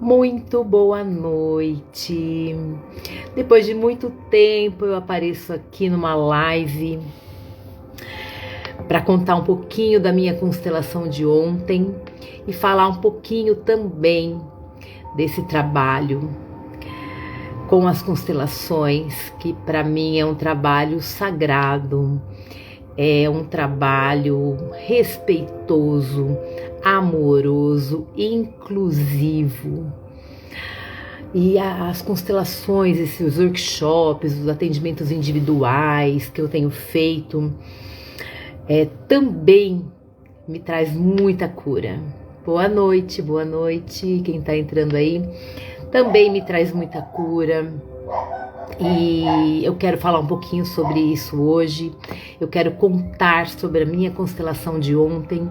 Muito boa noite. Depois de muito tempo eu apareço aqui numa live para contar um pouquinho da minha constelação de ontem e falar um pouquinho também desse trabalho com as constelações, que para mim é um trabalho sagrado, é um trabalho respeitoso, amoroso, inclusivo. E as constelações, esses workshops, os atendimentos individuais que eu tenho feito, também me traz muita cura. Boa noite, quem tá entrando aí. Também me traz muita cura. E eu quero falar um pouquinho sobre isso hoje. Eu quero contar sobre a minha constelação de ontem.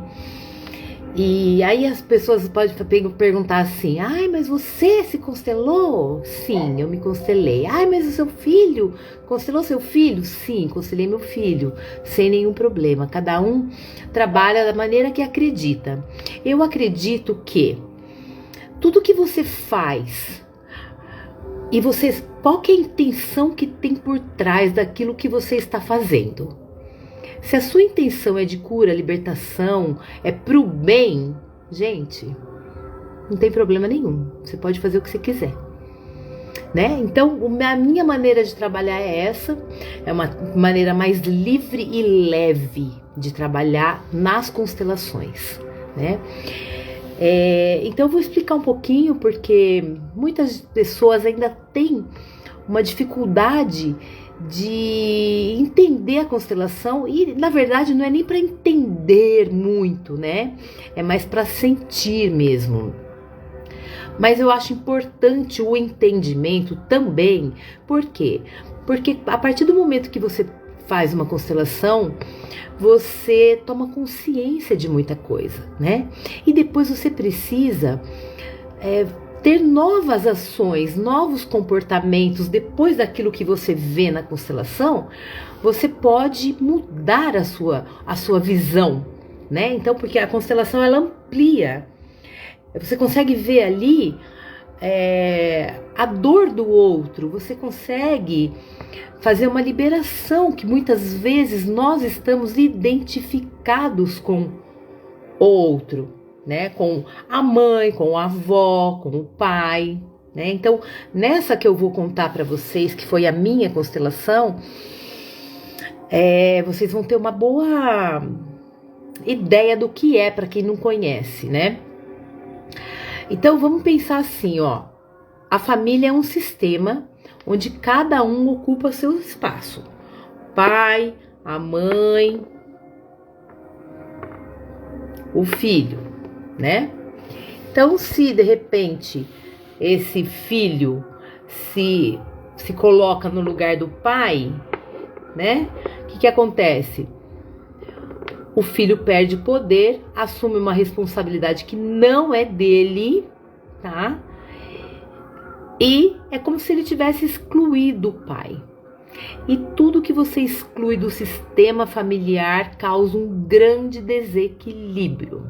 E aí as pessoas podem perguntar assim: ai, mas você se constelou? Sim, eu me constelei. Ai, mas o seu filho? Constelou seu filho? Sim, constelei meu filho, sem nenhum problema. Cada um trabalha da maneira que acredita. Eu acredito que tudo que você faz, e qual que é a intenção que tem por trás daquilo que você está fazendo? Se a sua intenção é de cura, libertação, é pro bem, gente, não tem problema nenhum. Você pode fazer o que você quiser, né? Então, a minha maneira de trabalhar é essa. É uma maneira mais livre e leve de trabalhar nas constelações, né? Então eu vou explicar um pouquinho, porque muitas pessoas ainda têm uma dificuldade de entender a constelação, e na verdade não é nem para entender muito, né? É mais para sentir mesmo. Mas eu acho importante o entendimento também. Por quê? Porque a partir do momento que você faz uma constelação, você toma consciência de muita coisa, né? E depois você precisa ter novas ações, novos comportamentos. Depois daquilo que você vê na constelação, você pode mudar a sua visão, né? Então, porque a constelação ela amplia. Você consegue ver ali a dor do outro, você consegue fazer uma liberação, que muitas vezes nós estamos identificados com o outro, né? Com a mãe, com a avó, com o pai, né? Então, nessa que eu vou contar para vocês, que foi a minha constelação, vocês vão ter uma boa ideia do que é, para quem não conhece, né? Então, vamos pensar assim, ó. A família é um sistema onde cada um ocupa seu espaço. O pai, a mãe, o filho, né? Então, se de repente esse filho se coloca no lugar do pai, né? O que acontece? O filho perde poder, assume uma responsabilidade que não é dele, tá? E é como se ele tivesse excluído o pai. E tudo que você exclui do sistema familiar causa um grande desequilíbrio.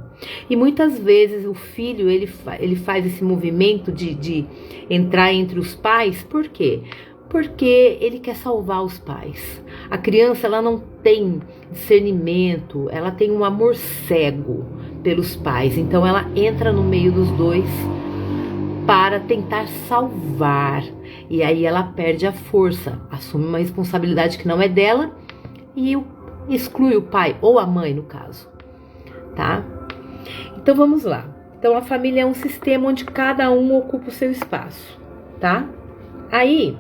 E muitas vezes o filho ele faz esse movimento de entrar entre os pais. Por quê? Porque ele quer salvar os pais. A criança ela não tem discernimento, ela tem um amor cego pelos pais. Então ela entra no meio dos dois para tentar salvar. E aí ela perde a força, assume uma responsabilidade que não é dela e exclui o pai ou a mãe, no caso, tá? Então vamos lá. Então a família é um sistema onde cada um ocupa o seu espaço, tá? Aí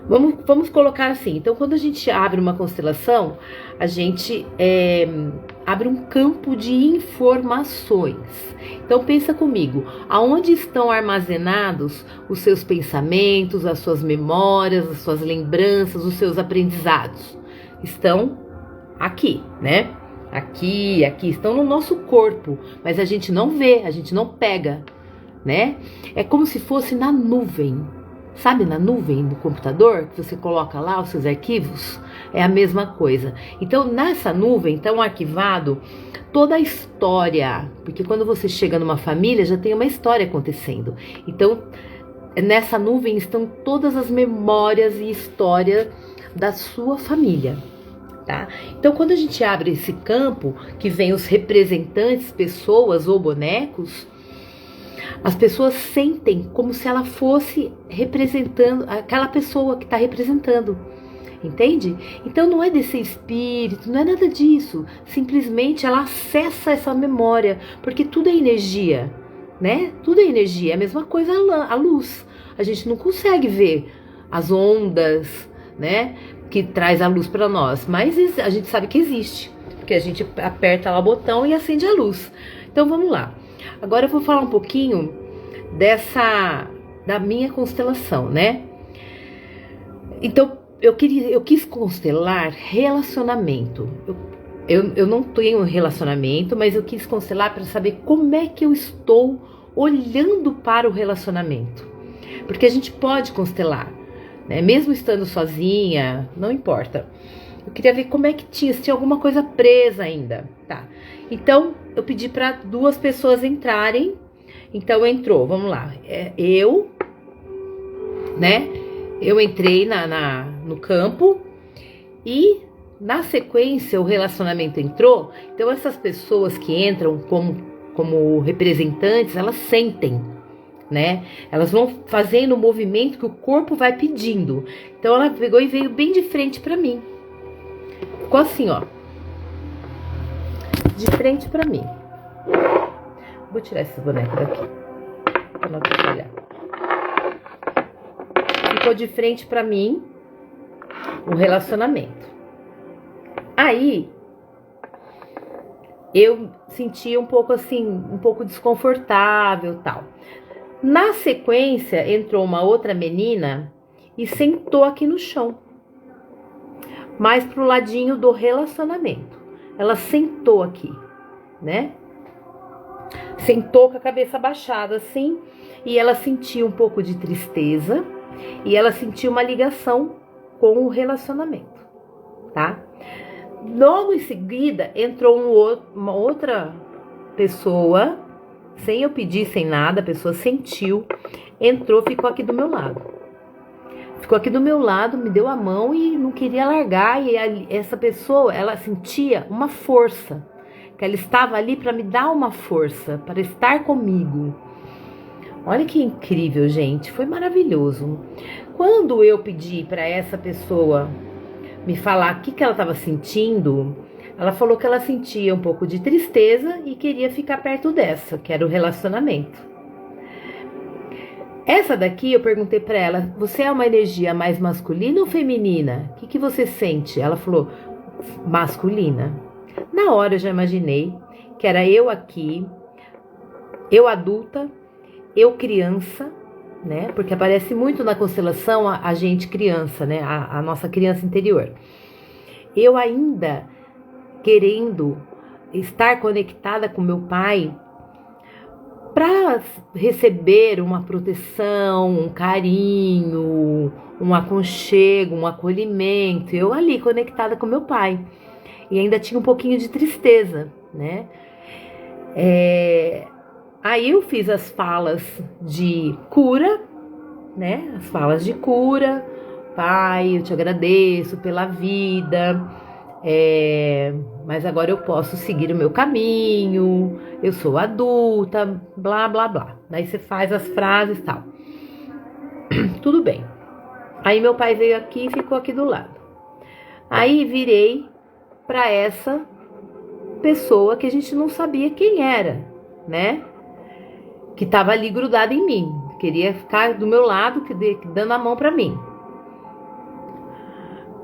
vamos colocar assim. Então, quando a gente abre uma constelação, a gente abre um campo de informações. Então, pensa comigo, aonde estão armazenados os seus pensamentos, as suas memórias, as suas lembranças, os seus aprendizados? Estão aqui, né? Aqui, estão no nosso corpo, mas a gente não vê, a gente não pega, né? É como se fosse na nuvem. Sabe, na nuvem do computador, que você coloca lá os seus arquivos? É a mesma coisa. Então, nessa nuvem está arquivado toda a história, porque quando você chega numa família, já tem uma história acontecendo. Então, nessa nuvem estão todas as memórias e história da sua família, tá? Então, quando a gente abre esse campo, que vem os representantes, pessoas ou bonecos, as pessoas sentem como se ela fosse representando aquela pessoa que está representando, entende? Então não é desse espírito, não é nada disso. Simplesmente ela acessa essa memória, porque tudo é energia, né? Tudo é energia, é a mesma coisa a luz. A gente não consegue ver as ondas, né? Que traz a luz para nós, mas a gente sabe que existe, porque a gente aperta lá o botão e acende a luz. Então vamos lá. Agora eu vou falar um pouquinho da minha constelação, né? Então, eu quis constelar relacionamento. Eu não tenho relacionamento, mas eu quis constelar para saber como é que eu estou olhando para o relacionamento. Porque a gente pode constelar, né? Mesmo estando sozinha, não importa. Eu queria ver como é que se tinha alguma coisa presa ainda, tá? Então, eu pedi para 2 pessoas entrarem. Então, entrou, vamos lá. Eu, né? Eu entrei no campo e, na sequência, o relacionamento entrou. Então, essas pessoas que entram como representantes, elas sentem, né? Elas vão fazendo o movimento que o corpo vai pedindo. Então, ela pegou e veio bem de frente para mim. Ficou assim, ó. De frente pra mim. Vou tirar esse boneco daqui, pra não atrapalhar. Ficou de frente pra mim o relacionamento. Aí, eu senti um pouco assim, um pouco desconfortável e tal. Na sequência, entrou uma outra menina e sentou aqui no chão. Mais pro ladinho do relacionamento. Ela sentou aqui, né? Sentou com a cabeça baixada assim, e ela sentiu um pouco de tristeza, e ela sentiu uma ligação com o relacionamento, tá? Logo em seguida, entrou uma outra pessoa, sem eu pedir, sem nada, a pessoa sentiu, entrou, ficou aqui do meu lado. Ficou aqui do meu lado, me deu a mão e não queria largar. E essa pessoa, ela sentia uma força, que ela estava ali para me dar uma força, para estar comigo. Olha que incrível, gente, foi maravilhoso. Quando eu pedi para essa pessoa me falar o que ela estava sentindo, ela falou que ela sentia um pouco de tristeza e queria ficar perto dessa, que era o relacionamento. Essa daqui eu perguntei para ela, você é uma energia mais masculina ou feminina? O que você sente? Ela falou, masculina. Na hora eu já imaginei que era eu aqui, eu adulta, eu criança, né? Porque aparece muito na constelação a gente criança, né? A nossa criança interior. Eu ainda querendo estar conectada com meu pai, para receber uma proteção, um carinho, um aconchego, um acolhimento. Eu ali conectada com meu pai. E ainda tinha um pouquinho de tristeza, né? Aí eu fiz as falas de cura, né? As falas de cura. Pai, eu te agradeço pela vida. Mas agora eu posso seguir o meu caminho, eu sou adulta, blá, blá, blá. Daí você faz as frases e tal. Tudo bem. Aí meu pai veio aqui e ficou aqui do lado. Aí virei para essa pessoa que a gente não sabia quem era, né? Que estava ali grudada em mim. Queria ficar do meu lado, dando a mão para mim.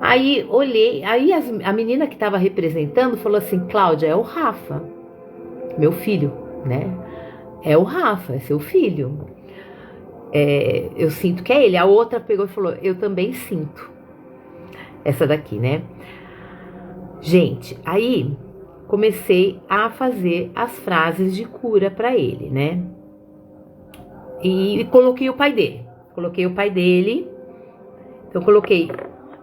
Aí olhei, aí a menina que estava representando falou assim, Cláudia, é o Rafa, meu filho, né? É o Rafa, é seu filho. Eu sinto que é ele. A outra pegou e falou, eu também sinto. Essa daqui, né? Gente, aí comecei a fazer as frases de cura para ele, né? E coloquei o pai dele. coloquei o pai dele. Então, eu coloquei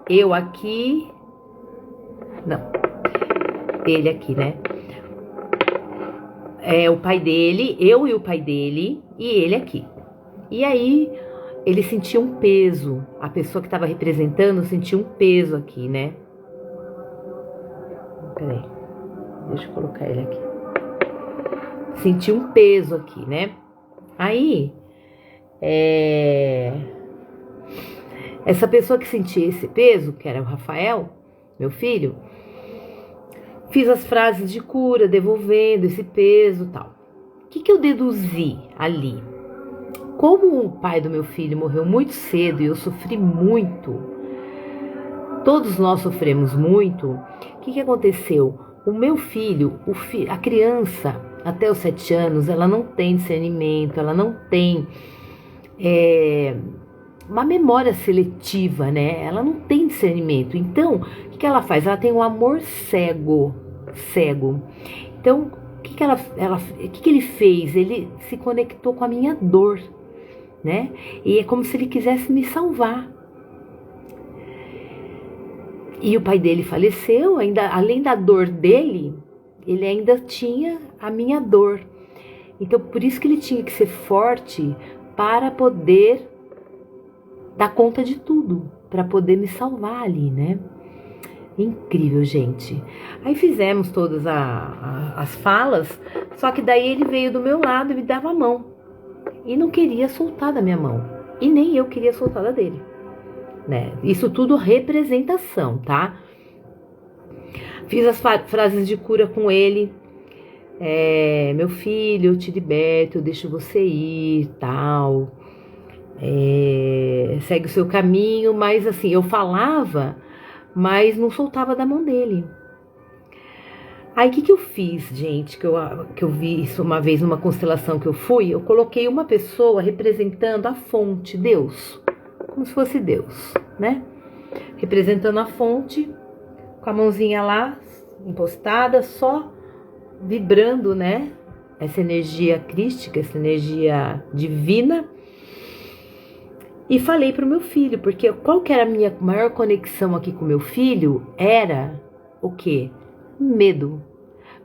eu aqui. Não, ele aqui, né? É o pai dele, eu e o pai dele, e ele aqui. E aí, ele sentia um peso. A pessoa que estava representando sentia um peso aqui, né? Peraí, deixa eu colocar ele aqui. Sentia um peso aqui, né? Aí, essa pessoa que sentia esse peso, que era o Rafael, meu filho, fiz as frases de cura, devolvendo esse peso e tal. O que eu deduzi ali? Como o pai do meu filho morreu muito cedo e eu sofri muito, todos nós sofremos muito, o que aconteceu? O meu filho, a criança, até os 7 anos, ela não tem discernimento, ela não tem uma memória seletiva, né? Ela não tem discernimento. Então, o que ela faz? Ela tem um amor cego. Então, o que ele fez? Ele se conectou com a minha dor, né? E é como se ele quisesse me salvar. E o pai dele faleceu, ainda além da dor dele, ele ainda tinha a minha dor. Então, por isso que ele tinha que ser forte para poder dar conta de tudo, para poder me salvar ali, né? Incrível, gente. Aí fizemos todas as falas, só que daí ele veio do meu lado e me dava a mão. E não queria soltar da minha mão. E nem eu queria soltar da dele, né? Isso tudo representação, tá? Fiz as frases de cura com ele. Meu filho, eu te liberto, eu deixo você ir, tal. Segue o seu caminho, mas assim, eu falava, mas não soltava da mão dele. Aí o que eu fiz, gente, que eu vi isso uma vez numa constelação que eu fui, eu coloquei uma pessoa representando a fonte, Deus, como se fosse Deus, né? Representando a fonte, com a mãozinha lá, encostada, só vibrando, né? Essa energia crística, essa energia divina. E falei pro meu filho, porque qual que era a minha maior conexão aqui com meu filho? Era o quê? Medo.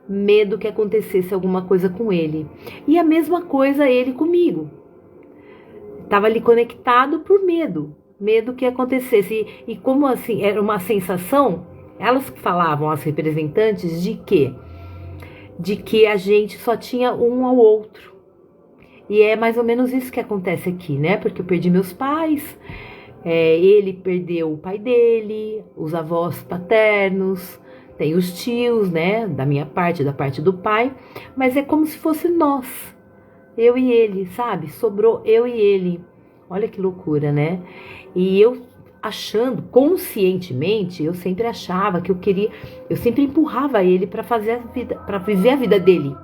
Medo que acontecesse alguma coisa com ele. E a mesma coisa ele comigo. Estava ali conectado por medo. Medo que acontecesse. E como assim, era uma sensação, elas falavam, as representantes, de quê? De que a gente só tinha um ao outro. E é mais ou menos isso que acontece aqui, né? Porque eu perdi meus pais, ele perdeu o pai dele, os avós paternos, tem os tios, né? Da minha parte, da parte do pai. Mas é como se fosse nós, eu e ele, sabe? Sobrou eu e ele. Olha que loucura, né? E eu achando, conscientemente, eu sempre achava que eu sempre empurrava ele para fazer a vida, para viver a vida dele.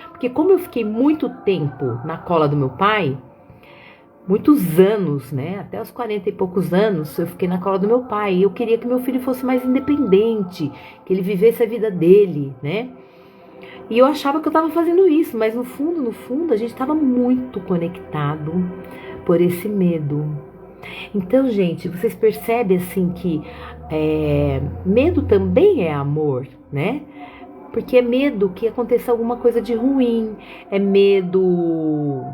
Porque como eu fiquei muito tempo na cola do meu pai, muitos anos, né? Até os 40 e poucos anos, eu fiquei na cola do meu pai. E eu queria que meu filho fosse mais independente, que ele vivesse a vida dele, né? E eu achava que eu estava fazendo isso, mas no fundo, a gente estava muito conectado por esse medo. Então, gente, vocês percebem assim que medo também é amor, né? Porque é medo que aconteça alguma coisa de ruim, é medo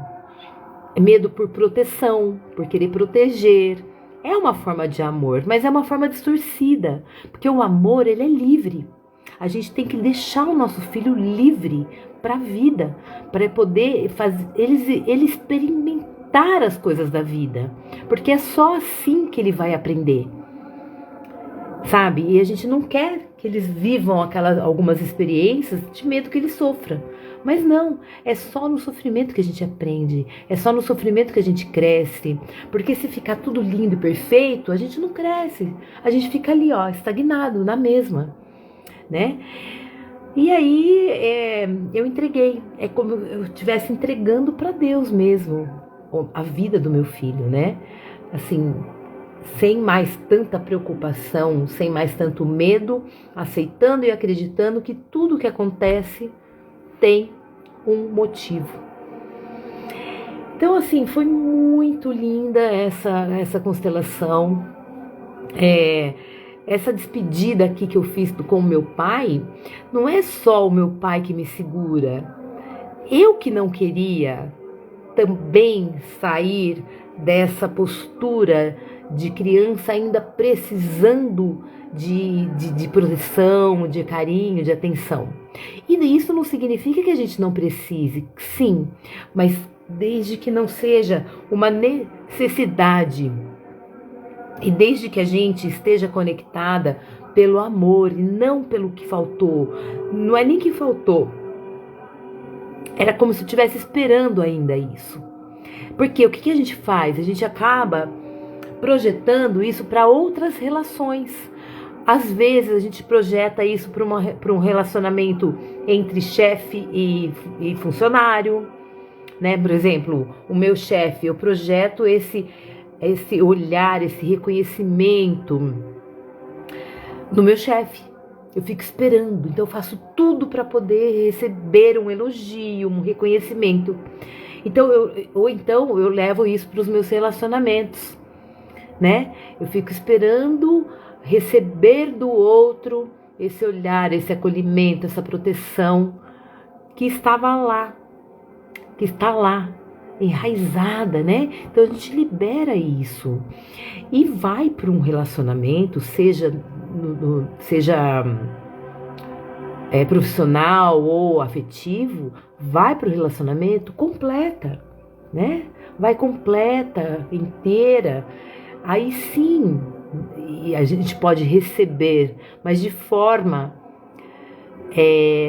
por proteção, por querer proteger. É uma forma de amor, mas é uma forma distorcida, porque o amor, ele é livre. A gente tem que deixar o nosso filho livre para a vida, para poder fazer ele experimentar as coisas da vida, porque é só assim que ele vai aprender. Sabe? E a gente não quer que eles vivam algumas experiências de medo que ele sofra. Mas não, é só no sofrimento que a gente aprende, é só no sofrimento que a gente cresce. Porque se ficar tudo lindo e perfeito, a gente não cresce. A gente fica ali, ó, estagnado, na mesma, né? E aí eu entreguei, é como eu estivesse entregando para Deus mesmo a vida do meu filho, né? Assim, sem mais tanta preocupação, sem mais tanto medo, aceitando e acreditando que tudo que acontece tem um motivo. Então, assim, foi muito linda essa constelação. Essa despedida aqui que eu fiz com o meu pai, não é só o meu pai que me segura. Eu que não queria também sair dessa postura de criança ainda precisando de proteção, de carinho, de atenção. E isso não significa que a gente não precise, sim, mas desde que não seja uma necessidade e desde que a gente esteja conectada pelo amor e não pelo que faltou. Não é nem que faltou, era como se eu estivesse esperando ainda isso. Porque o que a gente faz? A gente acaba projetando isso para outras relações. Às vezes a gente projeta isso para um relacionamento entre chefe e funcionário, né? Por exemplo, o meu chefe, eu projeto esse olhar, esse reconhecimento no meu chefe. Eu fico esperando, então eu faço tudo para poder receber um elogio, um reconhecimento. Então eu levo isso para os meus relacionamentos, né? Eu fico esperando receber do outro esse olhar, esse acolhimento, essa proteção que estava lá, que está lá, enraizada, né? Então a gente libera isso e vai para um relacionamento, seja profissional ou afetivo, vai para o relacionamento completa, né? Vai completa, inteira. Aí sim, e a gente pode receber, mas de forma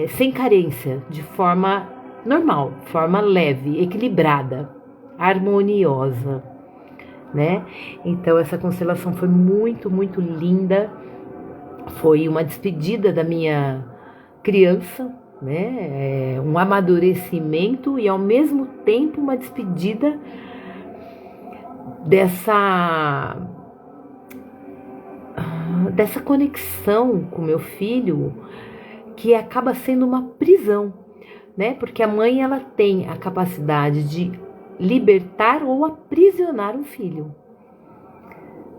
sem carência, de forma normal, forma leve, equilibrada, harmoniosa, né? Então essa constelação foi muito, muito linda. Foi uma despedida da minha criança, né? Um amadurecimento e ao mesmo tempo uma despedida dessa conexão com meu filho, que acaba sendo uma prisão, né? Porque a mãe, ela tem a capacidade de libertar ou aprisionar um filho,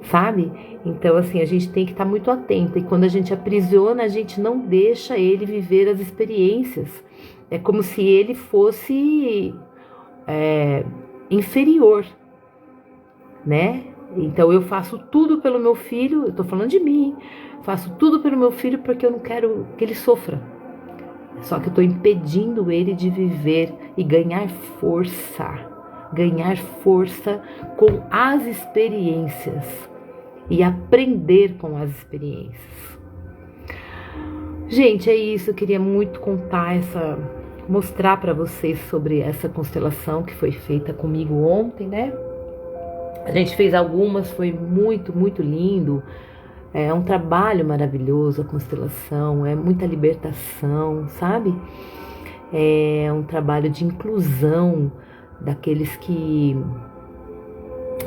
sabe? Então, assim, a gente tem que estar muito atenta. E quando a gente aprisiona, a gente não deixa ele viver as experiências. É como se ele fosse inferior, né? Então eu faço tudo pelo meu filho, eu tô falando de mim, faço tudo pelo meu filho porque eu não quero que ele sofra. Só que eu tô impedindo ele de viver e ganhar força com as experiências e aprender com as experiências. Gente, é isso, eu queria muito mostrar para vocês sobre essa constelação que foi feita comigo ontem, né? A gente fez algumas, foi muito, muito lindo. É um trabalho maravilhoso a constelação, é muita libertação, sabe? É um trabalho de inclusão daqueles que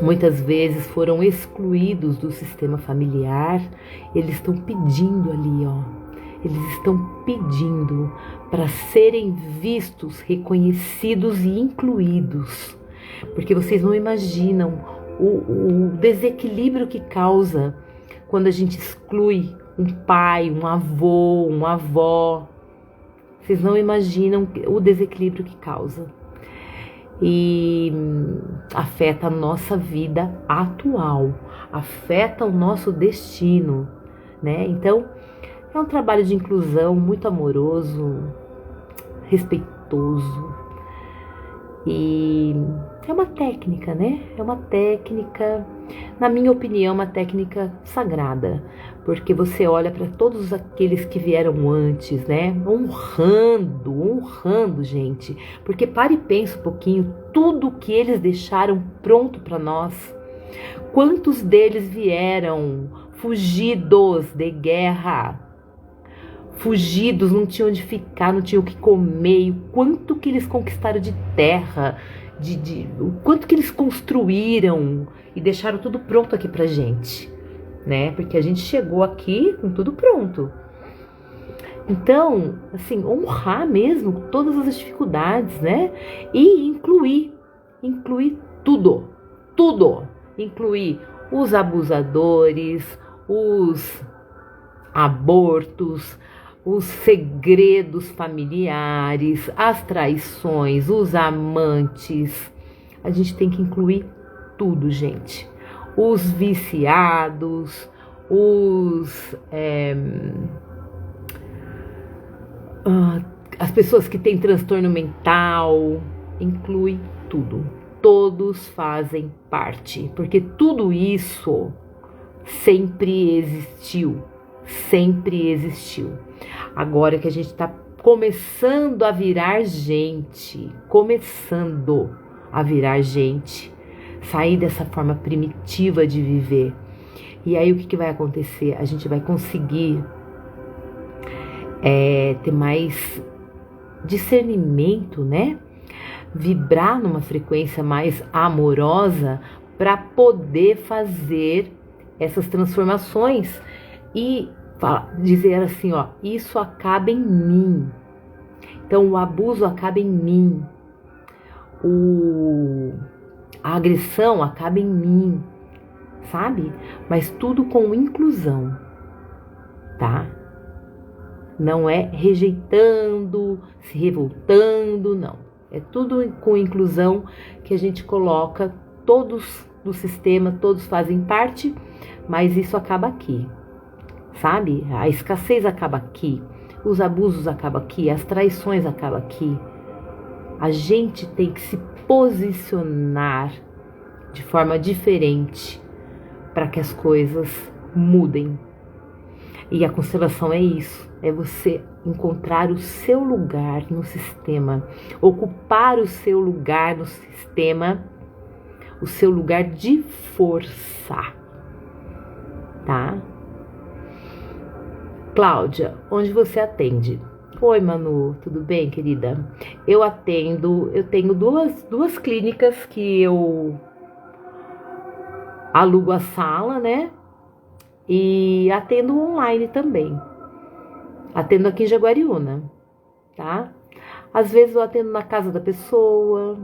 muitas vezes foram excluídos do sistema familiar. Eles estão pedindo ali, ó. Eles estão pedindo para serem vistos, reconhecidos e incluídos. Porque vocês não imaginam o desequilíbrio que causa quando a gente exclui um pai, um avô, uma avó. Vocês não imaginam o desequilíbrio que causa. E afeta a nossa vida atual, afeta o nosso destino, né? Então, é um trabalho de inclusão muito amoroso, respeitoso. E é uma técnica, né? É uma técnica, na minha opinião, uma técnica sagrada, porque você olha para todos aqueles que vieram antes, né? Honrando, gente. Porque para e pensa um pouquinho, tudo que eles deixaram pronto para nós. Quantos deles vieram fugidos de guerra? Fugidos, não tinham onde ficar, não tinham o que comer, e o quanto que eles conquistaram de terra, o quanto que eles construíram e deixaram tudo pronto aqui pra gente, né? Porque a gente chegou aqui com tudo pronto. Então, assim, honrar mesmo todas as dificuldades, né? E incluir inclui tudo, tudo. Inclui os abusadores, os abortos, os segredos familiares, as traições, os amantes. A gente tem que incluir tudo, gente. Os viciados, as pessoas que têm transtorno mental, inclui tudo. Todos fazem parte, porque tudo isso sempre existiu, sempre existiu. Agora que a gente está começando a virar gente, sair dessa forma primitiva de viver. E aí o que vai acontecer? A gente vai conseguir ter mais discernimento, né? Vibrar numa frequência mais amorosa para poder fazer essas transformações e dizer assim, ó, isso acaba em mim. Então o abuso acaba em mim, a agressão acaba em mim, sabe? Mas tudo com inclusão, tá? Não é rejeitando, se revoltando, não. É tudo com inclusão que a gente coloca, todos do sistema, todos fazem parte, mas isso acaba aqui, sabe? A escassez acaba aqui, os abusos acabam aqui, as traições acabam aqui. A gente tem que se posicionar de forma diferente para que as coisas mudem. E a constelação é isso, é você encontrar o seu lugar no sistema, ocupar o seu lugar no sistema, o seu lugar de força, tá? Cláudia, onde você atende? Oi, Manu, tudo bem, querida? Eu tenho duas clínicas que eu alugo a sala, né? E atendo online também. Atendo aqui em Jaguariúna, tá? Às vezes eu atendo na casa da pessoa,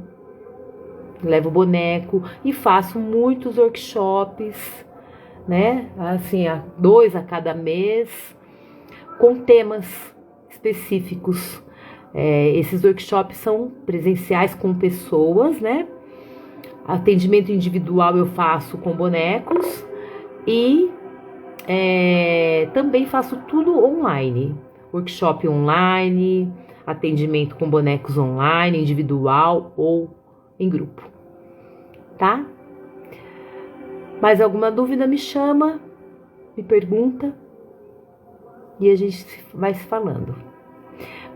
levo boneco e faço muitos workshops, né? Assim, 2 a cada mês, com temas específicos. Esses workshops são presenciais com pessoas, né? Atendimento individual eu faço com bonecos e também faço tudo online. Workshop online, atendimento com bonecos online, individual ou em grupo, tá? Mais alguma dúvida me chama, me pergunta e a gente vai se falando.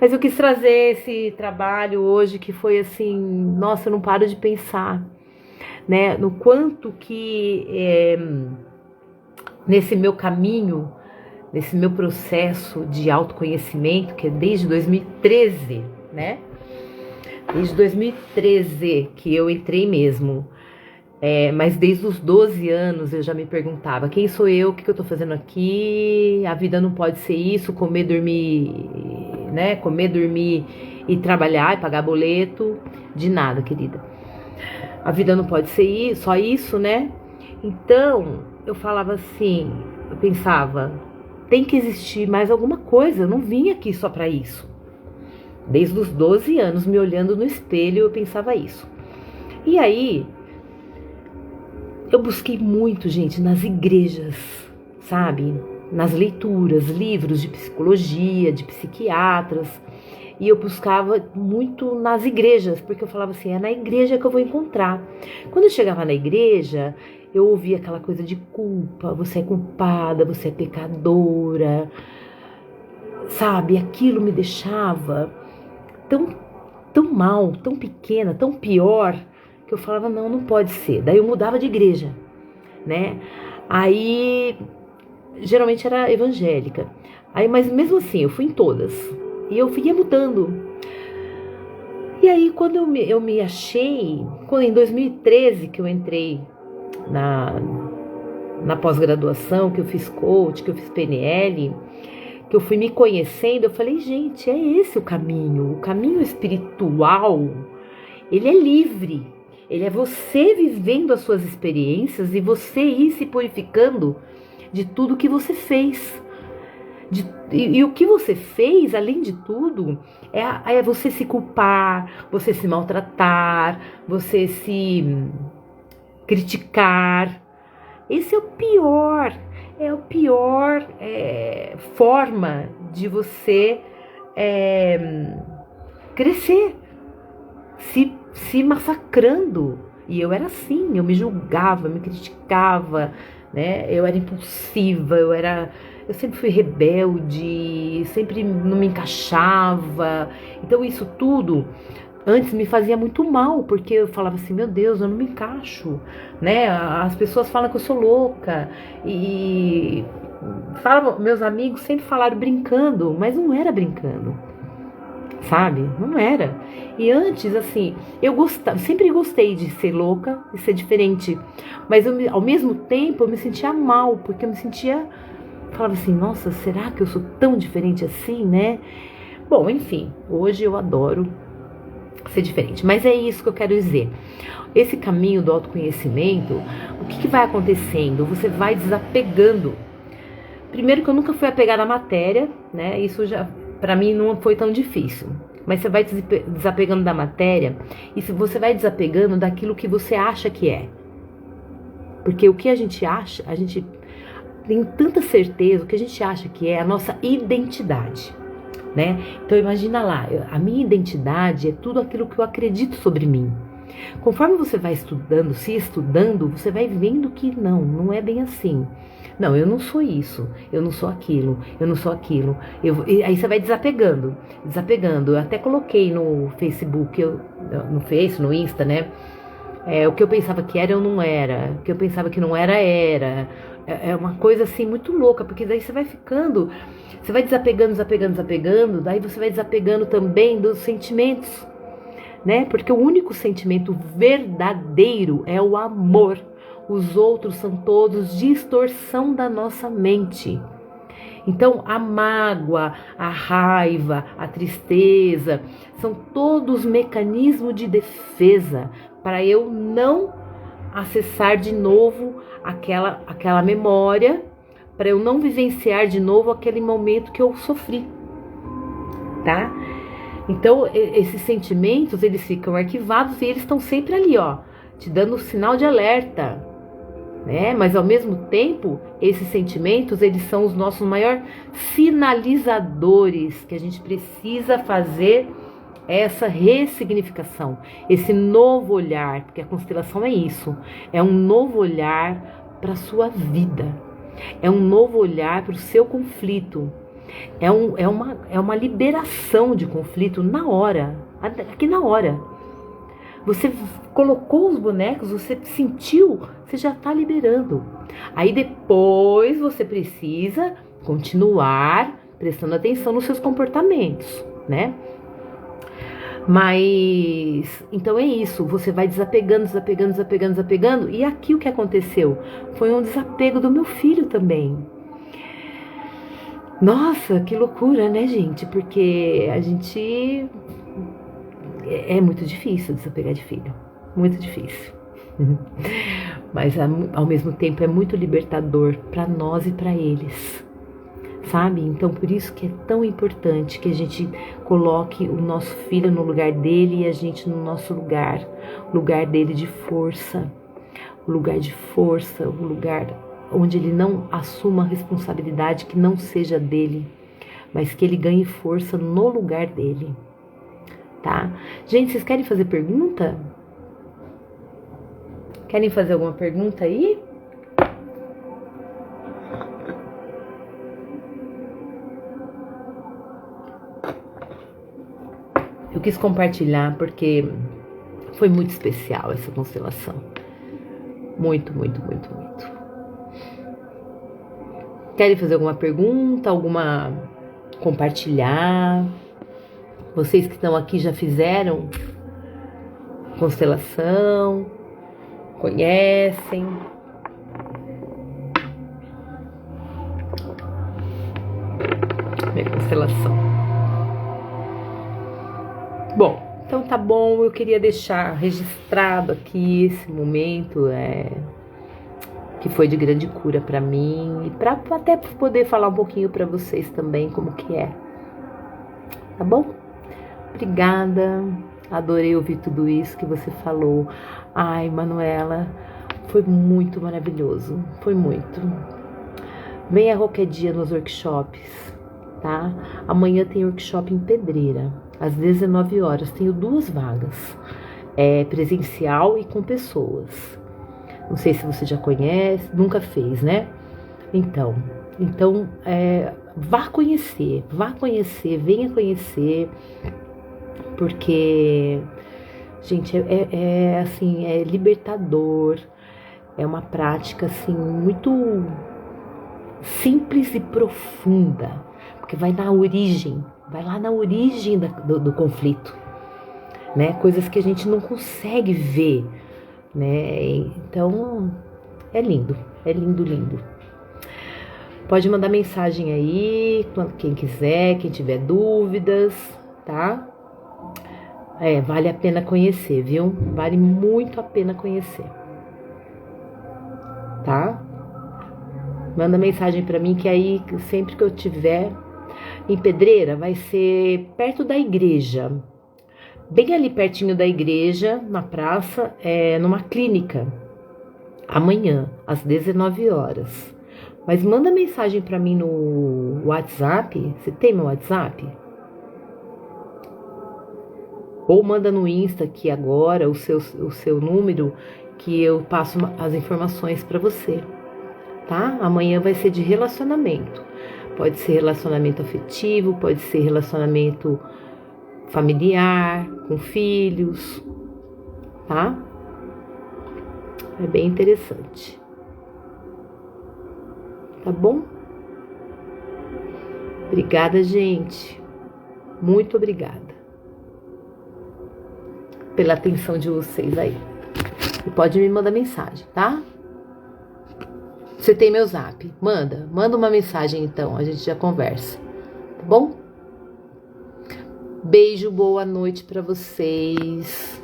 Mas eu quis trazer esse trabalho hoje que foi assim, nossa, eu não paro de pensar, né? No quanto que nesse meu caminho, nesse meu processo de autoconhecimento, que é desde 2013, né? Desde 2013 que eu entrei mesmo. Mas desde os 12 anos eu já me perguntava, quem sou eu, o que eu tô fazendo aqui, a vida não pode ser isso, comer, dormir, né? Comer, dormir e trabalhar e pagar boleto, de nada, querida. A vida não pode ser só isso, né? Então, eu falava assim, eu pensava, tem que existir mais alguma coisa, eu não vim aqui só para isso. Desde os 12 anos, me olhando no espelho, eu pensava isso. E aí, eu busquei muito, gente, nas igrejas, sabe? Nas leituras, livros de psicologia, de psiquiatras. E eu buscava muito nas igrejas, porque eu falava assim, é na igreja que eu vou encontrar. Quando eu chegava na igreja, eu ouvia aquela coisa de culpa, você é culpada, você é pecadora, sabe? Aquilo me deixava tão mal, tão pequena, tão pior, que eu falava, não pode ser. Daí eu mudava de igreja, né? Aí, geralmente era evangélica. Aí, mas mesmo assim, eu fui em todas. E eu ia mudando. E aí, quando eu me achei, em 2013 que eu entrei na pós-graduação, que eu fiz coach, que eu fiz PNL, que eu fui me conhecendo, eu falei, gente, é esse o caminho espiritual, ele é livre, Ele é você vivendo as suas experiências e você ir se purificando de tudo que você fez. E o que você fez, além de tudo, é você se culpar, você se maltratar, você se criticar. Esse é o pior forma de você crescer, se massacrando. E eu era assim, eu me julgava, me criticava, né? Eu era impulsiva, eu sempre fui rebelde, sempre não me encaixava. Então isso tudo antes me fazia muito mal, porque eu falava assim, meu Deus, eu não me encaixo, né? As pessoas falam que eu sou louca e meus amigos sempre falaram brincando, mas não era brincando, sabe? Não era. E antes, assim, sempre gostei de ser louca, de ser diferente, mas ao mesmo tempo eu me sentia mal, porque eu falava assim, nossa, será que eu sou tão diferente assim, né? Bom, enfim, hoje eu adoro ser diferente, mas é isso que eu quero dizer. Esse caminho do autoconhecimento, o que vai acontecendo? Você vai desapegando. Primeiro que eu nunca fui apegada à matéria, né? Isso já, pra mim, não foi tão difícil. Mas você vai desapegando da matéria e você vai desapegando daquilo que você acha que é. Porque o que a gente acha, a gente tem tanta certeza, o que a gente acha que é a nossa identidade, né? Então imagina lá, a minha identidade é tudo aquilo que eu acredito sobre mim. Conforme você vai estudando, você vai vendo que não é bem assim. Não, eu não sou isso, eu não sou aquilo, eu não sou aquilo. Aí você vai desapegando. Eu até coloquei no Facebook, no Face, no Insta, né? O que eu pensava que era, eu não era. O que eu pensava que não era, era. É uma coisa assim muito louca, porque daí você vai desapegando, daí você vai desapegando também dos sentimentos, né? Porque o único sentimento verdadeiro é o amor. Os outros são todos distorção da nossa mente. Então, a mágoa, a raiva, a tristeza, são todos mecanismos de defesa para eu não acessar de novo aquela memória, para eu não vivenciar de novo aquele momento que eu sofri, tá? Então, esses sentimentos, eles ficam arquivados e eles estão sempre ali, ó, te dando um sinal de alerta, né? Mas ao mesmo tempo, esses sentimentos, eles são os nossos maiores sinalizadores, que a gente precisa fazer essa ressignificação, esse novo olhar, porque a constelação é isso, é um novo olhar para a sua vida, é um novo olhar para o seu conflito, é uma liberação de conflito na hora, aqui na hora. Você colocou os bonecos, você sentiu, você já está liberando. Aí depois você precisa continuar prestando atenção nos seus comportamentos, né? Mas, então é isso, você vai desapegando. E aqui o que aconteceu? Foi um desapego do meu filho também. Nossa, que loucura, né, gente? Porque a gente... É muito difícil desapegar de filho. Muito difícil. Mas ao mesmo tempo é muito libertador para nós e para eles. Sabe? Então por isso que é tão importante que a gente coloque o nosso filho no lugar dele e a gente no nosso lugar. O lugar dele de força. O lugar de força, o lugar onde ele não assuma a responsabilidade que não seja dele, mas que ele ganhe força no lugar dele. Tá? Gente, vocês querem fazer pergunta? Querem fazer alguma pergunta aí? Eu quis compartilhar porque foi muito especial essa constelação. Muito. Querem fazer alguma pergunta? Compartilhar? Vocês que estão aqui já fizeram constelação? Conhecem? Minha constelação. Bom, Então tá bom, eu queria deixar registrado aqui esse momento que foi de grande cura para mim e para até poder falar um pouquinho para vocês também como que é. Tá bom? Obrigada. Adorei ouvir tudo isso que você falou. Ai, Manuela, foi muito maravilhoso. Foi muito. Venha qualquer dia nos workshops, tá? Amanhã tem workshop em Pedreira, às 19 horas. Tenho 2 vagas, presencial e com pessoas. Não sei se você já conhece, nunca fez, né? Então, vá conhecer, venha conhecer, porque, gente, assim, é libertador, é uma prática, assim, muito simples e profunda, porque vai lá na origem do conflito, né? Coisas que a gente não consegue ver, né? Então, é lindo, lindo. Pode mandar mensagem aí, quem quiser, quem tiver dúvidas, tá? Vale a pena conhecer, viu? Vale muito a pena conhecer, tá? Manda mensagem pra mim que aí, sempre que eu tiver em Pedreira, vai ser perto da igreja. Bem ali pertinho da igreja, na praça, numa clínica. Amanhã, às 19 horas. Mas manda mensagem pra mim no WhatsApp. Você tem meu WhatsApp? Ou manda no Insta aqui agora o seu número, que eu passo as informações pra você. Tá? Amanhã vai ser de relacionamento. Pode ser relacionamento afetivo, pode ser relacionamento familiar, com filhos, tá? É bem interessante. Tá bom? Obrigada, gente. Muito obrigada pela atenção de vocês aí. E pode me mandar mensagem, tá? Você tem meu zap? Manda uma mensagem então, a gente já conversa, tá bom? Beijo, boa noite pra vocês.